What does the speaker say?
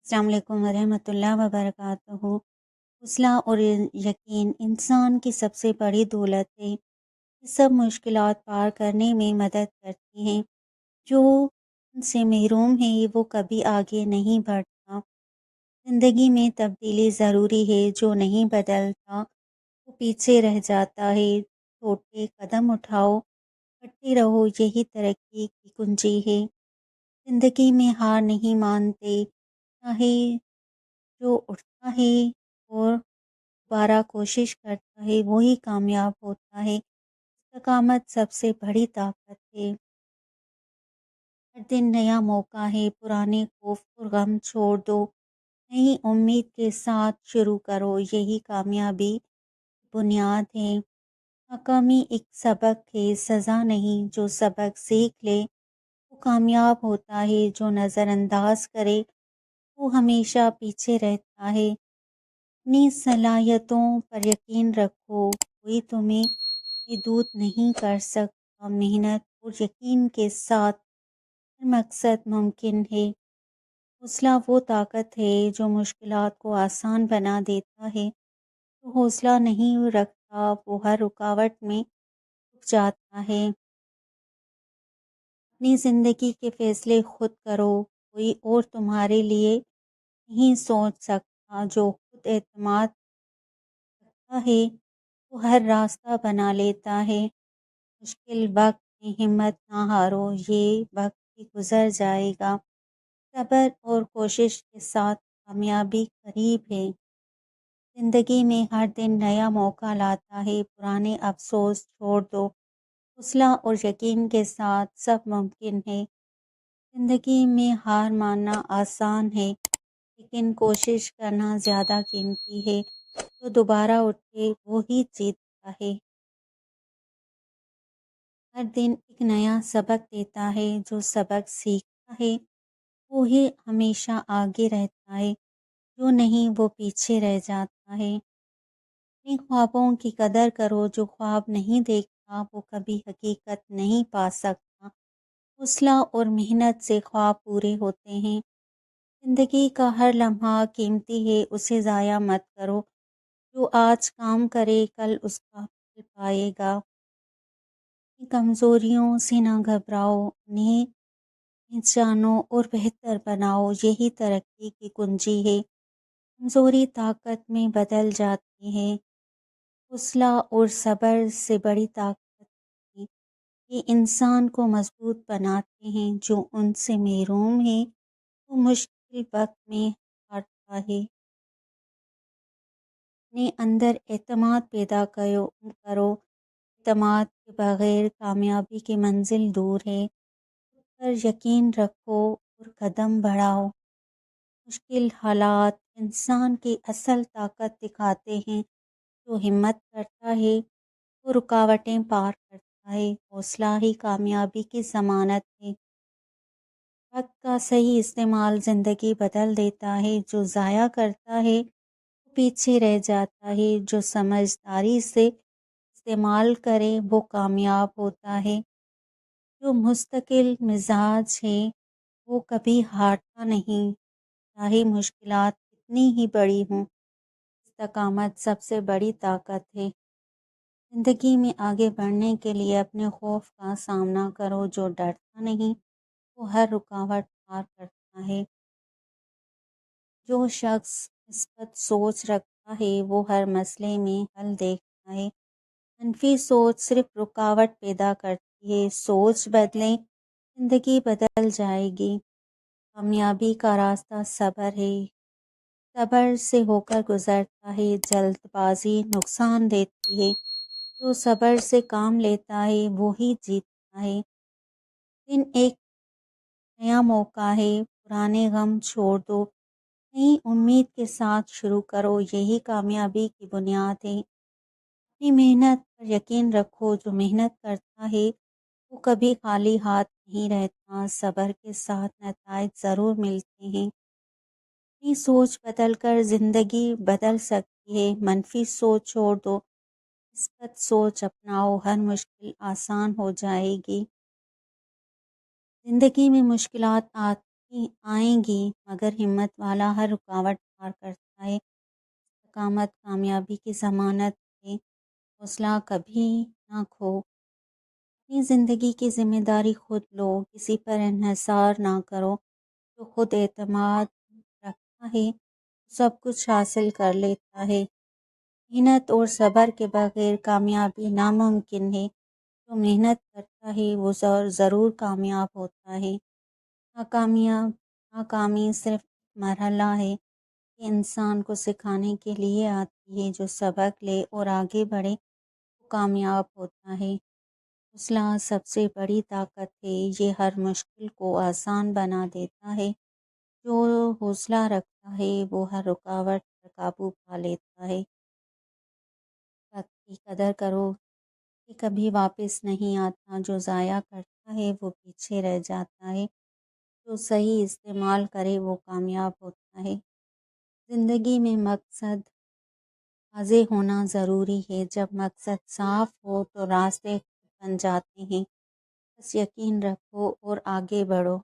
अस्सलाम वालेकुम वरहमतुल्लाह वबरकातुहू। हौसला और यकीन इंसान की सबसे बड़ी दौलत है। ये सब मुश्किलात पार करने में मदद करती हैं। जो उनसे महरूम है वो कभी आगे नहीं बढ़ता। ज़िंदगी में तब्दीली ज़रूरी है, जो नहीं बदलता वो पीछे रह जाता है। छोटे कदम उठाओ, बढ़ते रहो, यही तरक्की की कुंजी है। ज़िंदगी में हार नहीं मानते, चाहे जो उठता है और दोबारा कोशिश करता है वही कामयाब होता है। इस्तकामत सबसे बड़ी ताकत है। हर दिन नया मौका है, पुराने खौफ और गम छोड़ दो, नई उम्मीद के साथ शुरू करो, यही कामयाबी की बुनियाद है। नाकामी एक सबक है, सज़ा नहीं। जो सबक सीख ले वो कामयाब होता है, जो नज़रअंदाज करे वो हमेशा पीछे रहता है। अपनी सलाहियतों पर यकीन रखो, कोई तुम्हें महदूद नहीं कर सकता। मेहनत और यकीन के साथ हर मकसद मुमकिन है। हौसला वो ताकत है जो मुश्किलात को आसान बना देता है। तो हौसला नहीं रखता वो हर रुकावट में रुक जाता है। अपनी ज़िंदगी के फैसले खुद करो, कोई और तुम्हारे लिए नहीं सोच सकता। जो खुद एतमाद रखता है वो हर रास्ता बना लेता है। मुश्किल वक्त में हिम्मत ना हारो, ये वक्त भी गुजर जाएगा। सब्र और कोशिश के साथ कामयाबी करीब है। जिंदगी में हर दिन नया मौका लाता है, पुराने अफसोस छोड़ दो। हौसला और यकीन के साथ सब मुमकिन है। जिंदगी में हार मानना आसान है, लेकिन कोशिश करना ज़्यादा कीमती है। जो दोबारा उठे वो ही जीतता है। हर दिन एक नया सबक देता है, जो सबक सीखता है वो ही हमेशा आगे रहता है। जो नहीं वो पीछे रह जाता है। अपने ख्वाबों की कदर करो, जो ख्वाब नहीं देखता वो कभी हकीकत नहीं पा सकता। हौसला और मेहनत से ख्वाब पूरे होते हैं। जिंदगी का हर लम्हा कीमती है, उसे ज़ाया मत करो। जो आज काम करे कल उसका फल पाएगा। कमज़ोरियों से ना घबराओ, उन्हें पहचानो और बेहतर बनाओ, यही तरक्की की कुंजी है। कमज़ोरी ताकत में बदल जाती है। हौसला और सब्र से बड़ी ताकत है। ये इंसान को मजबूत बनाते हैं। जो उनसे महरूम है वो मुश्किल वक्त में हारता है। अपने अंदर एतमाद पैदा करो। एतमाद के बगैर कामयाबी की मंजिल दूर है। पर यकीन रखो और कदम बढ़ाओ। मुश्किल हालात इंसान की असल ताकत दिखाते हैं। जो हिम्मत करता है वो रुकावटें पार करता है। हौसला ही कामयाबी की ज़मानत है। वक्त का सही इस्तेमाल ज़िंदगी बदल देता है। जो ज़ाया करता है वो पीछे रह जाता है। जो समझदारी से इस्तेमाल करे वो कामयाब होता है। जो मुस्तकिल मिजाज है वो कभी हारता नहीं, चाहे मुश्किलात कितनी ही बड़ी हों। इस्तकामत सबसे बड़ी ताकत है। ज़िंदगी में आगे बढ़ने के लिए अपने खौफ का सामना करो। जो डरता नहीं वो हर रुकावट पार करता है। जो शख्स مثبت सोच रखता है वो हर मसले में हल देखता है। मनफी सोच सिर्फ रुकावट पैदा करती है। सोच बदलें, ज़िंदगी बदल जाएगी। कामयाबी का रास्ता सब्र है। सब्र से होकर गुजरता है। जल्दबाजी नुकसान देती है। जो सब्र से काम लेता है वो ही जीतता है। दिन एक नया मौका है, पुराने गम छोड़ दो, नई उम्मीद के साथ शुरू करो, यही कामयाबी की बुनियाद है। अपनी मेहनत पर यकीन रखो। जो मेहनत करता है वो कभी खाली हाथ नहीं रहता। सब्र के साथ नताइज ज़रूर मिलते हैं। अपनी सोच बदल कर ज़िंदगी बदल सकती है। मनफी सोच छोड़ दो, مثبت सोच अपनाओ, हर मुश्किल आसान हो जाएगी। ज़िंदगी में मुश्किलात آئیں گی مگر ہمت والا ہر رکاوٹ پار کرتا ہے۔ استقامت کامیابی کی ضمانت ہے۔ حوصلہ کبھی نہ کھو۔ اپنی زندگی کی ذمہ داری خود لو، کسی پر انحصار نہ کرو۔ جو خود اعتماد رکھتا ہے سب کچھ حاصل کر لیتا ہے۔ محنت اور صبر کے بغیر کامیابی ناممکن ہے۔ جو محنت کرتا ہے وہ ضرور کامیاب ہوتا ہے۔ ناکامی صرف ایک مرحلہ ہے کہ انسان کو سکھانے کے لیے آتی ہے۔ جو سبق لے اور آگے بڑھے وہ کامیاب ہوتا ہے۔ حوصلہ سب سے بڑی طاقت ہے، یہ ہر مشکل کو آسان بنا دیتا ہے۔ جو حوصلہ رکھتا ہے وہ ہر رکاوٹ پر قابو پا لیتا ہے۔ وقت کی قدر کرو کہ کبھی واپس نہیں آتا۔ جو ضائع کرتا ہے وہ پیچھے رہ جاتا ہے۔ جو صحیح استعمال کرے وہ کامیاب ہوتا ہے۔ زندگی میں مقصد واضح ہونا ضروری ہے۔ جب مقصد صاف ہو تو راستے بن جاتے ہیں۔ بس یقین رکھو اور آگے بڑھو۔